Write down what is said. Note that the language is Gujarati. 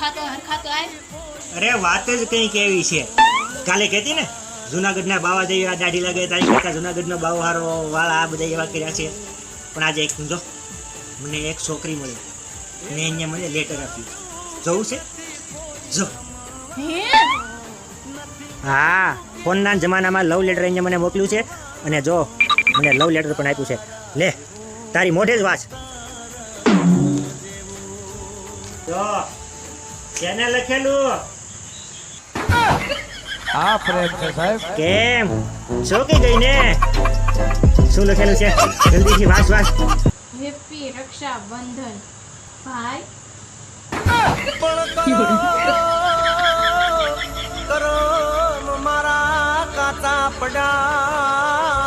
હરખાતો આય. અરે વાત જ કઈ કેવી છે. કાલે કહેતી ને જુનાગઢના બાવા જેવી દાઢી લાગે તારી કરતા જુનાગઢનો બાવો હારો વાળા આ બધા એવા કર્યા છે. પણ આજે એક જો મને એક છોકરી મળી ને એને મને લેટર આપ્યું. જવું છે જો. હે હા ફોનના જમાનામાં લવ લેટર એને મને મોકલ્યું છે અને જો મને લવ લેટર પણ આપ્યું છે. લે તારી મોઢે જ વાંચ. જો તેને લખેલું હા પ્રેમ છે સાહેબ. કેમ ચોકી ગઈ ને શું લખેલું છે જલ્દીથી વાંચ વાંચ. હેપી રક્ષાબંધન ભાઈ. કરો મારા કાચા પડા